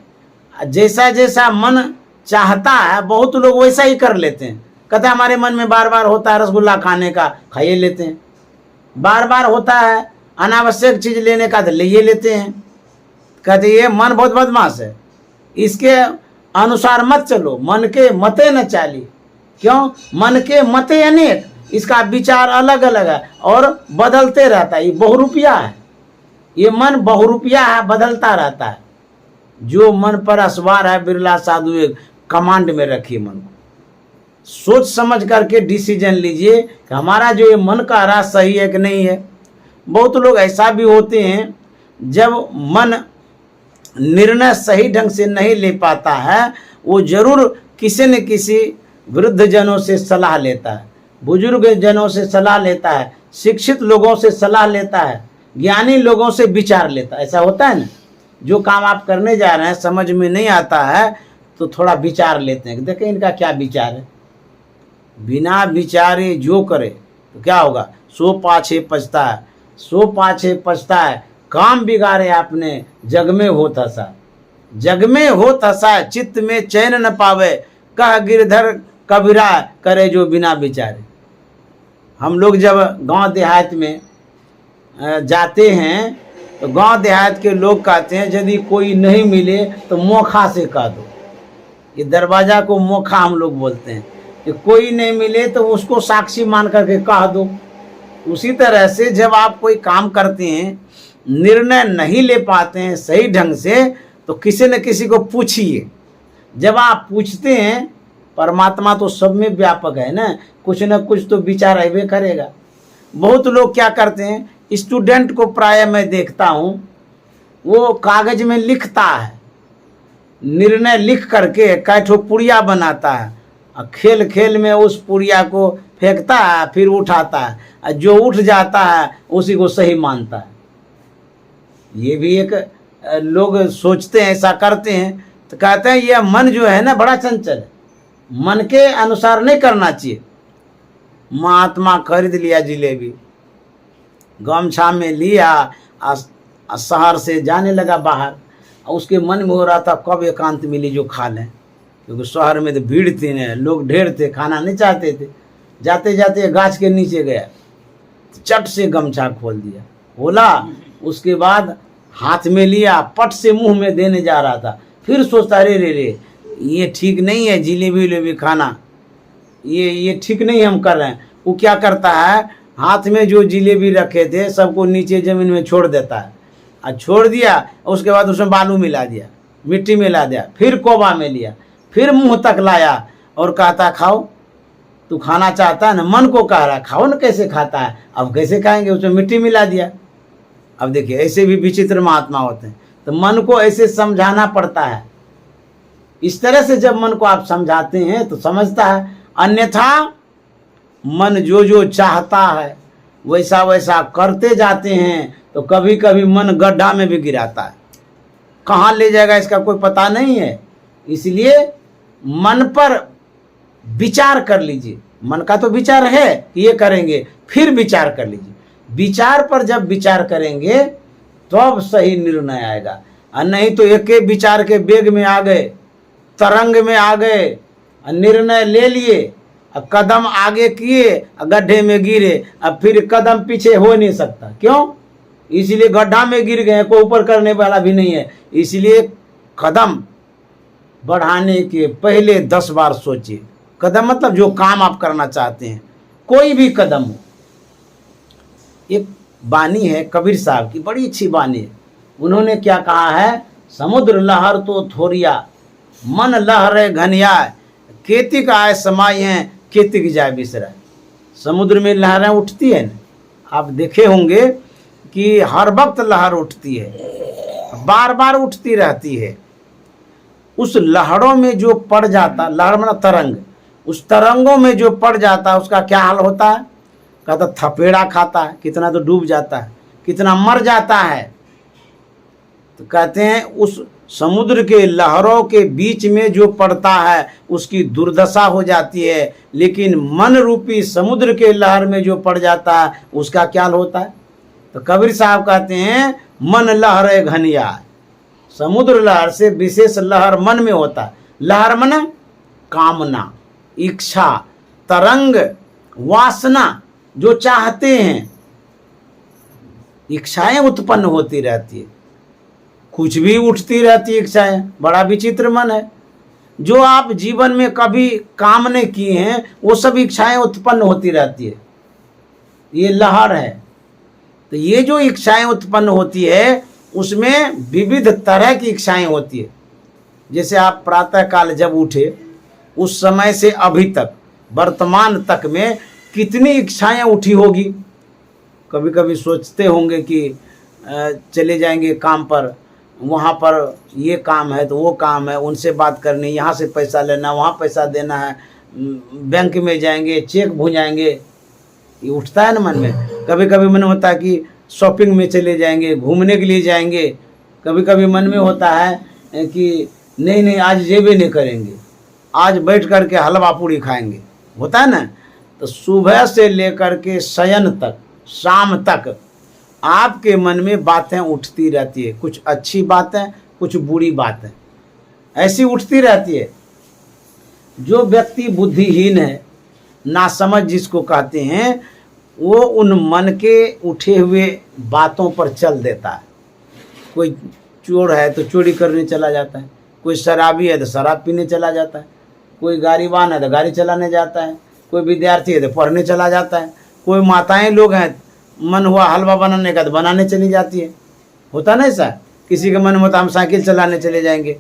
जैसा जैसा मन चाहता है बहुत लोग वैसा ही कर लेते हैं। कहते हैं हमारे मन में बार बार होता है रसगुल्ला खाने का, खाइए लेते हैं। बार बार होता है अनावश्यक चीज लेने का, तो ले लेते हैं। कहते ये मन बहुत बदमाश है, इसके अनुसार मत चलो, मन के मते न चाली। क्यों? मन के मते अनेक, इसका विचार अलग अलग है और बदलते रहता है। ये बहुरूपिया है, ये मन बहुरूपिया है, बदलता रहता है। जो मन पर असवार है, बिरला साधु एक कमांड में रखिए मन को। सोच समझ करके डिसीजन लीजिए कि हमारा जो ये मन का रहा सही है कि नहीं है। बहुत लोग ऐसा भी होते हैं, जब मन निर्णय सही ढंग से नहीं ले पाता है, वो जरूर किसी न किसी वृद्ध जनों से सलाह लेता है, बुजुर्ग जनों से सलाह लेता है, शिक्षित लोगों से सलाह लेता है, ज्ञानी लोगों से विचार लेता है। ऐसा होता है ना, जो काम आप करने जा रहे हैं समझ में नहीं आता है तो थोड़ा विचार लेते हैं, देखें इनका क्या विचार है। बिना विचारे जो करे तो क्या होगा, सो पाछे पछता है, सो पाछे पछता है। काम बिगाड़े आपने, जग में हो हंसा, जग में हो हंसा, चित्त में चैन न पावे, कह गिरधर कबीरा करे जो बिना विचारे। हम लोग जब गांव देहात में जाते हैं तो गांव देहात के लोग कहते हैं यदि कोई नहीं मिले तो मोखा से कह दो। ये दरवाजा को मोखा हम लोग बोलते हैं कि कोई नहीं मिले तो उसको साक्षी मान करके कह दो। उसी तरह से जब आप कोई काम करते हैं, निर्णय नहीं ले पाते हैं सही ढंग से, तो किसी न किसी को पूछिए। जब आप पूछते हैं, परमात्मा तो सब में व्यापक है ना, कुछ न कुछ तो विचार रहबे करेगा। बहुत लोग क्या करते हैं, स्टूडेंट को प्राय मैं देखता हूँ, वो कागज में लिखता है, निर्णय लिख करके कैठो पुड़िया बनाता है, और खेल खेल में उस पुड़िया को फेंकता है, फिर उठाता है, और जो उठ जाता है उसी को सही मानता है। ये भी एक लोग सोचते हैं, ऐसा करते हैं। तो कहते हैं यह मन जो है ना बड़ा चंचल है, मन के अनुसार नहीं करना चाहिए। महात्मा खरीद लिया जिलेबी, गमछा में लिया, शहर से जाने लगा बाहर। उसके मन में हो रहा था कब एकांत मिली जो खा लें। क्योंकि शहर में तो भीड़ थी न, लोग ढेर थे, खाना नहीं चाहते थे। जाते जाते गाछ के नीचे गया, चट से गमछा खोल दिया, बोला, उसके बाद हाथ में लिया, पट से मुंह में देने जा रहा था। फिर सोचता, अरे रे रे, ये ठीक नहीं है, जिलेबी उलेबी खाना, ये ठीक नहीं हम कर रहे हैं। वो क्या करता है, हाथ में जो जिलेबी रखे थे सबको नीचे ज़मीन में छोड़ देता है, और छोड़ दिया, उसके बाद उसमें बालू मिला दिया, मिट्टी मिला दिया, फिर कोबा में लिया, फिर मुंह तक लाया और कहता, खाओ, तू खाना चाहता है ना, मन को कह रहा है खाओ ना, कैसे खाता है, अब कैसे खाएंगे, उसमें मिट्टी मिला दिया। अब देखिए, ऐसे भी विचित्र महात्मा होते हैं। तो मन को ऐसे समझाना पड़ता है। इस तरह से जब मन को आप समझाते हैं तो समझता है, अन्यथा मन जो जो चाहता है वैसा वैसा करते जाते हैं, तो कभी कभी मन गड्ढा में भी गिराता है, कहाँ ले जाएगा इसका कोई पता नहीं है। इसलिए मन पर विचार कर लीजिए। मन का तो विचार है कि ये करेंगे, फिर विचार कर लीजिए। विचार पर जब विचार करेंगे तब सही निर्णय आएगा, और नहीं तो एक एक विचार के वेग में आ गए, तरंग में आ गए, निर्णय ले लिए, कदम आगे किए, गड्ढे में गिरे, अब फिर कदम पीछे हो नहीं सकता। क्यों? इसलिए गड्ढा में गिर गए, कोई ऊपर करने वाला भी नहीं है। इसलिए कदम बढ़ाने के पहले 10 बार सोचिए। कदम मतलब जो काम आप करना चाहते हैं, कोई भी कदम हो। एक बानी है कबीर साहब की, बड़ी अच्छी बानी है। उन्होंने क्या कहा है, समुद्र लहर तो थोरिया, मन लहरे घनिया, केतिक आय समाई हैं, केतिक जाए बिसरा। समुद्र में लहरें उठती है ना, आप देखे होंगे कि हर वक्त लहर उठती है, बार बार उठती रहती है। उस लहरों में जो पड़ जाता, लहर मतलब तरंग, उस तरंगों में जो पड़ जाता है उसका क्या हाल होता है? कहता थपेड़ा खाता है, कितना तो डूब जाता है, कितना मर जाता है। तो कहते हैं उस समुद्र के लहरों के बीच में जो पड़ता है उसकी दुर्दशा हो जाती है, लेकिन मन रूपी समुद्र के लहर में जो पड़ जाता है उसका क्या होता है? तो कबीर साहब कहते हैं मन लहर घनिया। समुद्र लहर से विशेष लहर मन में होता है। लहर मन कामना, इच्छा, तरंग, वासना, जो चाहते हैं, इच्छाएं उत्पन्न होती रहती है, कुछ भी उठती रहती है इच्छाएं। बड़ा विचित्र मन है। जो आप जीवन में कभी काम नहीं किए हैं वो सब इच्छाएं उत्पन्न होती रहती है, ये लहर है। तो ये जो इच्छाएं उत्पन्न होती है उसमें विविध तरह की इच्छाएं होती है। जैसे आप प्रातः काल जब उठे उस समय से अभी तक वर्तमान तक में कितनी इच्छाएं उठी होगी। कभी कभी सोचते होंगे कि चले जाएंगे काम पर, वहाँ पर ये काम है तो वो काम है, उनसे बात करनी, यहाँ से पैसा लेना, वहाँ पैसा देना है, बैंक में जाएंगे, चेक भुजाएंगे, ये उठता है ना मन में। कभी कभी मन होता है कि शॉपिंग में चले जाएंगे, घूमने के लिए जाएंगे। कभी कभी मन में होता है कि नहीं आज जेबे नहीं करेंगे, आज बैठ कर के हलवा पूड़ी खाएंगे, होता है ना। तो सुबह से लेकर के शयन तक, शाम तक आपके मन में बातें उठती रहती है। कुछ अच्छी बातें, कुछ बुरी बातें ऐसी उठती रहती है। जो व्यक्ति बुद्धिहीन है, नासमझ जिसको कहते हैं, वो उन मन के उठे हुए बातों पर चल देता है। कोई चोर है तो चोरी करने चला जाता है, कोई शराबी है तो शराब पीने चला जाता है, कोई गाड़ीवान है तो गाड़ी चलाने जाता है, कोई विद्यार्थी है तो पढ़ने चला जाता है, कोई माताएं लोग हैं मन हुआ हलवा बनाने का तो बनाने चली जाती है, होता ना ऐसा। किसी के मन में होता हम साइकिल चलाने चले जाएंगे,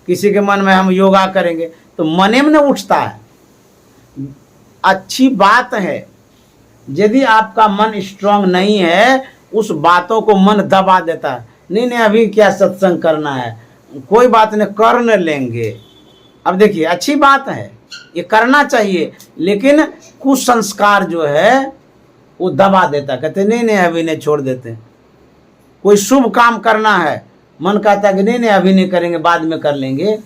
किसी के मन में हम योगा करेंगे। तो मने में उठता है। अच्छी बात है, यदि आपका मन स्ट्रांग नहीं है उस बातों को मन दबा देता है। नहीं अभी क्या सत्संग करना है, कोई बात नहीं कर न लेंगे। अब देखिए अच्छी बात है, ये करना चाहिए, लेकिन कुसंस्कार जो है वो दबा देता, कहते नहीं अभी नहीं, छोड़ देते। कोई शुभ काम करना है, मन कहता कि नहीं अभी नहीं करेंगे, बाद में कर लेंगे।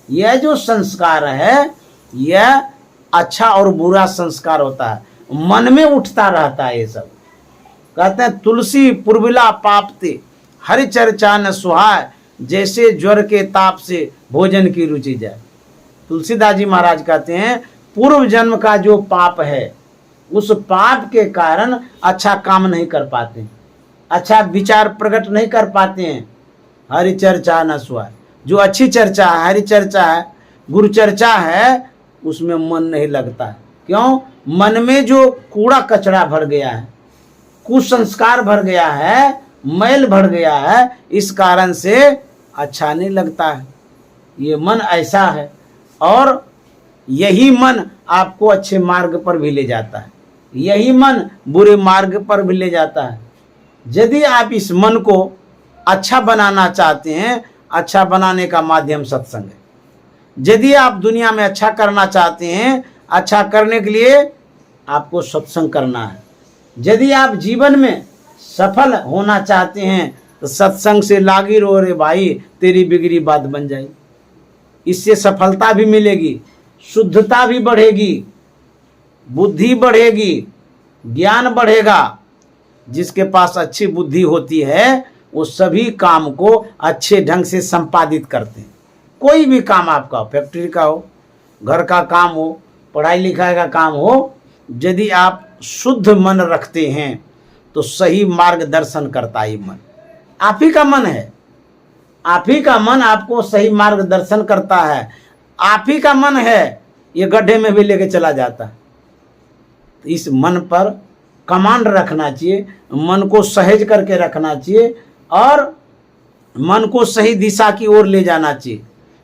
यह जो संस्कार है यह अच्छा और बुरा संस्कार होता है, मन में उठता रहता है ये सब। कहते हैं तुलसी पुरबिला पापते, हरि चर्चा न सुहाय, जैसे ज्वर के ताप से भोजन की रुचि जाए। तुलसीदास जी महाराज कहते हैं पूर्व जन्म का जो पाप है, उस पाप के कारण अच्छा काम नहीं कर पाते, अच्छा विचार प्रकट नहीं कर पाते हैं। हरि चर्चा न सुहाए, जो अच्छी चर्चा है, हरि चर्चा है, गुरु चर्चा है, उसमें मन नहीं लगता है। क्यों? मन में जो कूड़ा कचरा भर गया है, कुसंस्कार भर गया है, मैल भर गया है, इस कारण से अच्छा नहीं लगता है। ये मन ऐसा है, और यही मन आपको अच्छे मार्ग पर भी ले जाता है, यही मन बुरे मार्ग पर भी ले जाता है। यदि आप इस मन को अच्छा बनाना चाहते हैं, अच्छा बनाने का माध्यम सत्संग है। यदि आप दुनिया में अच्छा करना चाहते हैं, अच्छा करने के लिए आपको सत्संग करना है। यदि आप जीवन में सफल होना चाहते हैं तो सत्संग से लागी रो रे भाई, तेरी बिगड़ी बात बन जाएगी। इससे सफलता भी मिलेगी, शुद्धता भी बढ़ेगी, बुद्धि बढ़ेगी, ज्ञान बढ़ेगा। जिसके पास अच्छी बुद्धि होती है वो सभी काम को अच्छे ढंग से संपादित करते हैं। कोई भी काम आपका हो, फैक्ट्री का हो, घर का काम हो, पढ़ाई लिखाई का काम हो, यदि आप शुद्ध मन रखते हैं तो सही मार्गदर्शन करता है। मन आप ही का मन है, आप ही का मन आपको सही मार्गदर्शन करता है। आप ही का मन है, ये गड्ढे में भी लेके चला जाता है। इस मन पर कमांड रखना चाहिए, मन को सहेज करके रखना चाहिए और मन को सही दिशा की ओर ले जाना चाहिए।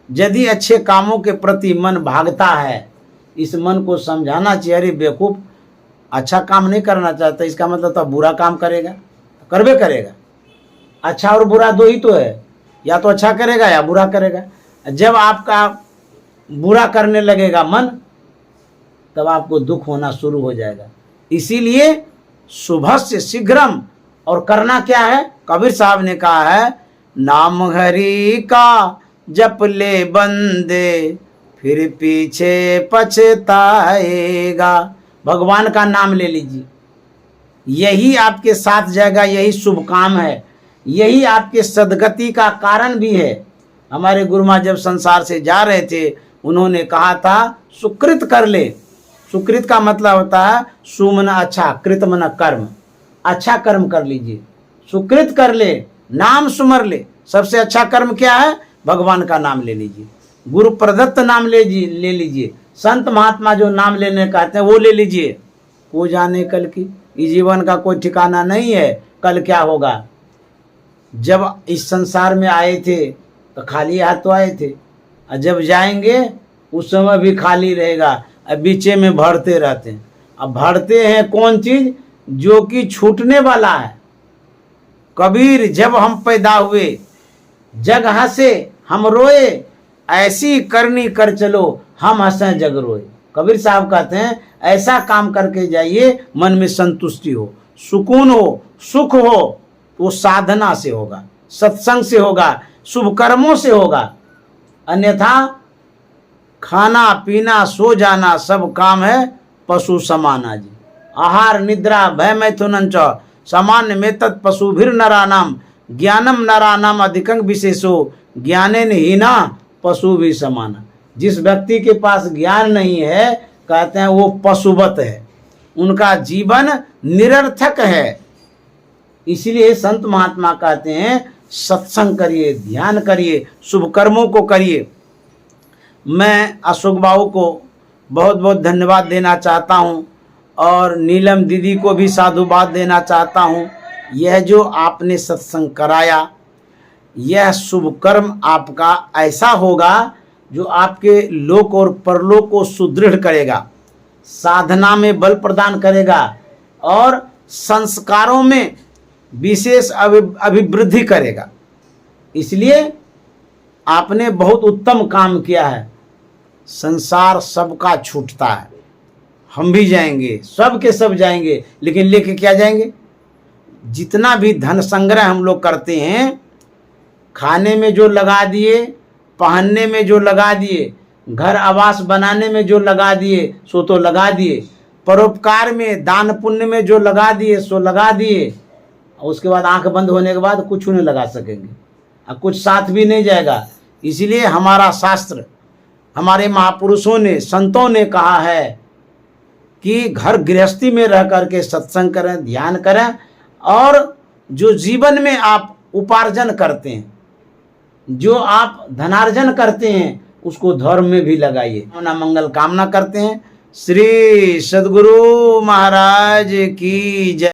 यदि अच्छे कामों के प्रति मन भागता है, इस मन को समझाना चाहिए, अरे बेवकूफ, अच्छा काम नहीं करना चाहता, इसका मतलब तो बुरा काम करेगा, करबे करेगा। अच्छा और बुरा दो ही तो है, या तो अच्छा करेगा या बुरा करेगा। जब आपका बुरा करने लगेगा मन, तब आपको दुख होना शुरू हो जाएगा। इसीलिए शुभस्य शीघ्रम, और करना क्या है? कबीर साहब ने कहा है, नाम हरि का जप ले बंदे, फिर पीछे पछताएगा। भगवान का नाम ले लीजिए, यही आपके साथ जाएगा, यही शुभ काम है, यही आपके सदगति का कारण भी है। हमारे गुरुमा जब संसार से जा रहे थे, उन्होंने कहा था सुकृत कर ले। सुकृत का मतलब होता है सुमना अच्छा, कृत मना कर्म, अच्छा कर्म कर लीजिए, सुकृत कर ले, नाम सुमर ले। सबसे अच्छा कर्म क्या है? भगवान का नाम ले लीजिए, गुरु प्रदत्त नाम ले लीजिए, संत महात्मा जो नाम लेने कहते हैं वो ले लीजिए। वो जाने कल की, इस जीवन का कोई ठिकाना नहीं है, कल क्या होगा। जब इस संसार में आए थे तो खाली हाथ तो आए थे, और जब जाएंगे उस समय भी खाली रहेगा। अब बीचे में भरते रहते हैं। अब भरते हैं कौन चीज? जो कि छूटने वाला है। कबीर जब हम पैदा हुए, जग हंसे हम रोए, ऐसी करनी कर चलो हम हंसे जग रोए। कबीर साहब कहते हैं ऐसा काम करके जाइए, मन में संतुष्टि हो, सुकून हो, सुख हो। वो साधना से होगा, सत्संग से होगा, शुभ कर्मों से होगा। अन्यथा खाना पीना सो जाना सब काम है पशु समाना जी। आहार निद्रा भय मैथुनंच सामान्य में तत् पशु भीर नरानाम, ज्ञानम नरानाम अधिकं विशेषो, ज्ञानेन हीना पशु भी समाना। जिस व्यक्ति के पास ज्ञान नहीं है, कहते हैं वो पशुवत है, उनका जीवन निरर्थक है। इसलिए संत महात्मा कहते हैं सत्संग करिए, ध्यान करिए, शुभ कर्मों को करिए। मैं अशोक बाबू को बहुत बहुत धन्यवाद देना चाहता हूं, और नीलम दीदी को भी साधुवाद देना चाहता हूं। यह जो आपने सत्संग कराया, यह शुभ कर्म आपका ऐसा होगा जो आपके लोक और परलोक को सुदृढ़ करेगा, साधना में बल प्रदान करेगा और संस्कारों में विशेष अभिवृद्धि करेगा। इसलिए आपने बहुत उत्तम काम किया है। संसार सबका छूटता है, हम भी जाएंगे, सब के सब जाएंगे, लेकिन लेके क्या जाएंगे? जितना भी धन संग्रह हम लोग करते हैं, खाने में जो लगा दिए, पहनने में जो लगा दिए, घर आवास बनाने में जो लगा दिए सो तो लगा दिए, परोपकार में दान पुण्य में जो लगा दिए सो लगा दिए, और उसके बाद आंख बंद होने के बाद कुछ नहीं लगा सकेंगे और कुछ साथ भी नहीं जाएगा। इसलिए हमारा शास्त्र हमारे महापुरुषों ने, संतों ने कहा है कि घर गृहस्थी में रह करके सत्संग करें, ध्यान करें, और जो जीवन में आप उपार्जन करते हैं, जो आप धनार्जन करते हैं, उसको धर्म में भी लगाइए। अपना मंगल कामना करते हैं। श्री सद्गुरु महाराज की जय।